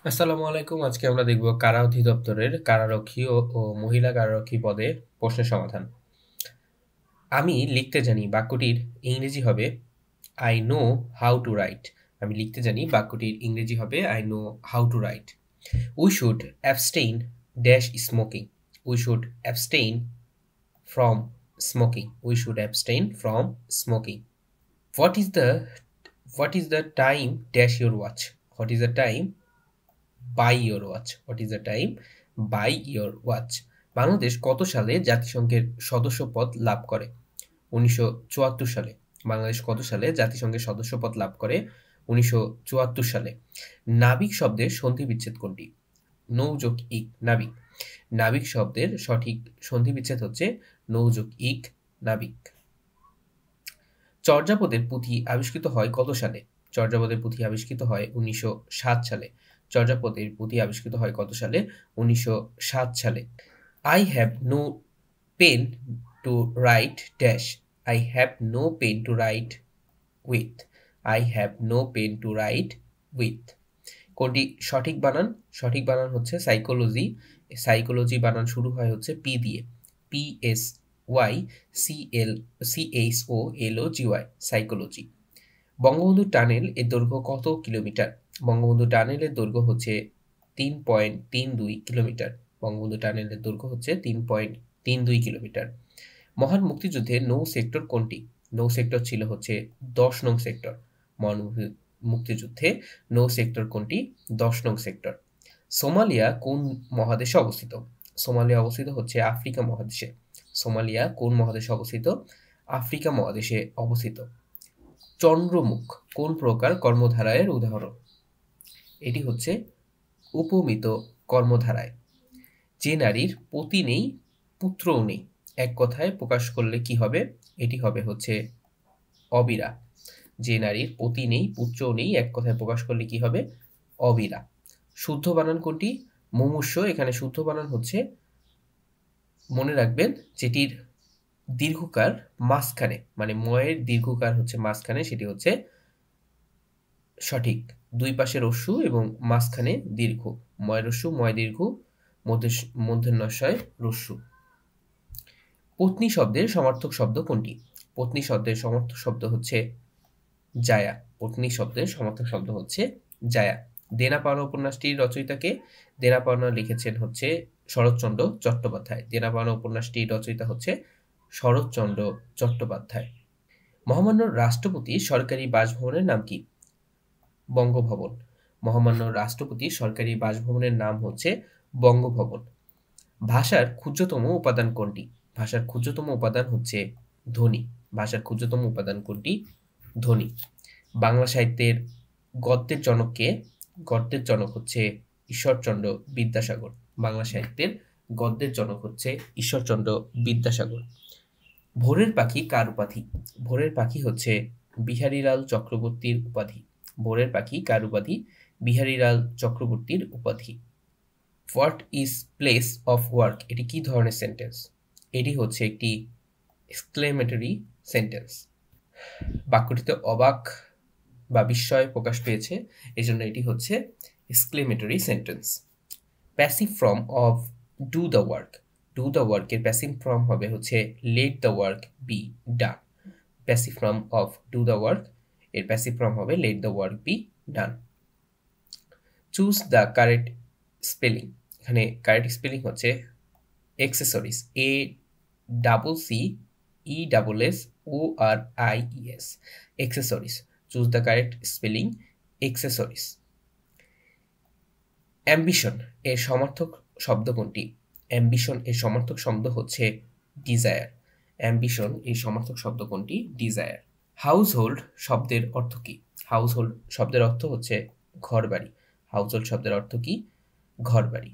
আসসালামু আলাইকুম। আজকে আমরা দেখব কারা অধিদপ্তরের কারারক্ষী ও মহিলা কারারক্ষী পদে প্রশ্নের সমাধান। আমি লিখতে জানি বাক্যটির ইংরেজি হবে I know how to write। আমি লিখতে জানি বাক্যটির ইংরেজি হবে I know how to write। We should abstain dash smoking। We should abstain from smoking। We should abstain from smoking। What is the what is the time dash your watch? What is the time by your watch? What is the time by your watch? Bangladesh কত সালে জাতিসংঘের সদস্যপদ লাভ করে? ১৯৭৪ সালে। বাংলাদেশ কত সালে জাতিসংঘের সদস্যপদ লাভ করে? ১৯৭৪ সালে। নাবিক শব্দের সন্ধিবিচ্ছেদ কোনটি? নৌ যোগ ইক, নাবিক। নাবিক শব্দের সঠিক সন্ধিবিচ্ছেদ হচ্ছে নৌ যোগ ইক, নাবিক। চর্যাপদের পুঁথি আবিষ্কৃত হয় কত সালে? চর্যাপদের পুঁথি আবিষ্কৃত হয় ১৯০৭ সালে। চর্যাপদের পুঁথি আবিষ্কৃত হয় কত সালে? ১৯০৭ সালে। I have no pen to write dash। I have no pen to write with। I have no pen to write with। কোনটি সঠিক বানান? সঠিক বানান হচ্ছে সাইকোলজি। সাইকোলজি বানান শুরু হয় হচ্ছে পি দিয়ে। PSYCHOLOGY, psychology. বঙ্গবন্ধু টানেল এর দৈর্ঘ্য কত কিলোমিটার? বঙ্গবন্ধু টানেলের দৈর্ঘ্য হচ্ছে ৩.৩২ কিলোমিটার। বঙ্গবন্ধু টানেলের দৈর্ঘ্য হচ্ছে ৩.৩২ কিলোমিটার। মহান মুক্তিযুদ্ধে নৌ সেক্টর কোনটি? নৌ সেক্টর ছিল হচ্ছে ১০ নং সেক্টর। মহান মুক্তিযুদ্ধে নৌ সেক্টর কোনটি? ১০ নং সেক্টর। সোমালিয়া কোন মহাদেশে অবস্থিত? সোমালিয়া অবস্থিত হচ্ছে আফ্রিকা মহাদেশে। সোমালিয়া কোন মহাদেশে অবস্থিত? আফ্রিকা মহাদেশে অবস্থিত। চন্দ্রমুখ কোন প্রকার কর্মধারয়ের উদাহরণ? এটি হচ্ছে উপমিত কর্মধারায়। যে নারীর পতি নেই, পুত্রও নেই, এক কথায় প্রকাশ করলে কি হবে? এটি হবে হচ্ছে অবিরা। যে নারীর পতি নেই, পুত্রও নেই, এক কথায় প্রকাশ করলে কি হবে? অবিরা। শুদ্ধ বানান কোনটি? মুমূর্ষু। এখানে শুদ্ধ বানান হচ্ছে, মনে রাখবেন, যেটির দীর্ঘকার মাঝখানে, মানে ময়ের দীর্ঘকার হচ্ছে মাঝখানে, সেটি হচ্ছে সঠিক। দুই পাশে রস্যু এবং মাঝখানে দীর্ঘ। ময় রস্যু, ময় দীর্ঘ, মূর্ধন্যাশয় রস্যু। পত্নী শব্দের সমার্থক শব্দ কোনটি? পত্নী শব্দের সমার্থক শব্দ হচ্ছে জায়া। পত্নী শব্দের সমার্থক শব্দ হচ্ছে জায়া। দেনা পাওনা উপন্যাসটির রচয়িতাকে? দেনা পাওনা লিখেছেন হচ্ছে শরৎচন্দ্র চট্টোপাধ্যায়। দেনা পাওনা উপন্যাসটির রচয়িতা হচ্ছে শরৎচন্দ্র চট্টোপাধ্যায়। মহামান্য রাষ্ট্রপতির সরকারি বাসভবনের নাম কি? বঙ্গভবন। মহামান্য রাষ্ট্রপতির সরকারি বাসভবনের নাম হচ্ছে বঙ্গভবন। ভাষার ক্ষুদ্রতম উপাদান কোনটি? ভাষার ক্ষুদ্রতম উপাদান হচ্ছে ধ্বনি। ভাষার ক্ষুদ্রতম উপাদান কোনটি? ধ্বনি। বাংলা সাহিত্যের গদ্যের জনক কে? গদ্যের জনক হচ্ছে ঈশ্বরচন্দ্র বিদ্যাসাগর। বাংলা সাহিত্যের গদ্যের জনক হচ্ছে ঈশ্বরচন্দ্র বিদ্যাসাগর। ভোরের পাখি কার উপাধি? ভোরের পাখি হচ্ছে বিহারীলাল চক্রবর্তীর উপাধি। ভোরের পাখি কার উপাধি? বিহারীলাল চক্রবর্তীর উপাধি। What is place of work? এটি কি ধরনের সেন্টেন্স? এটি হচ্ছে একটি এক্সক্লেমেটরি সেন্টেন্স। বাক্যটিতে অবাক বা বিস্ময় প্রকাশ পেয়েছে, এজন্য এটি হচ্ছে exclamatory sentence. Passive form of do the work. Do the ওয়ার্কের প্যাসিভ ফর্ম হবে হচ্ছে let the work be done. Passive form of do the work এর প্যাসিভ ফর্ম হবে let the work be done. Choose the correct spelling. এখানে correct spelling হচ্ছে accessories, A double C E double S O R I E S, accessories. Choose the correct spelling accessories. Ambition এর সমার্থক শব্দ কোনটি? Ambition এর সমার্থক শব্দ হচ্ছে ডিজায়ার। অ্যাম্বিশন এর সমার্থক শব্দ কোনটি? ডিজায়ার। হাউসহোল্ড শব্দের অর্থ কি? হাউসহোল্ড শব্দের অর্থ হচ্ছে ঘরবাড়ি। হাউসহোল্ড শব্দের অর্থ কি? ঘরবাড়ি।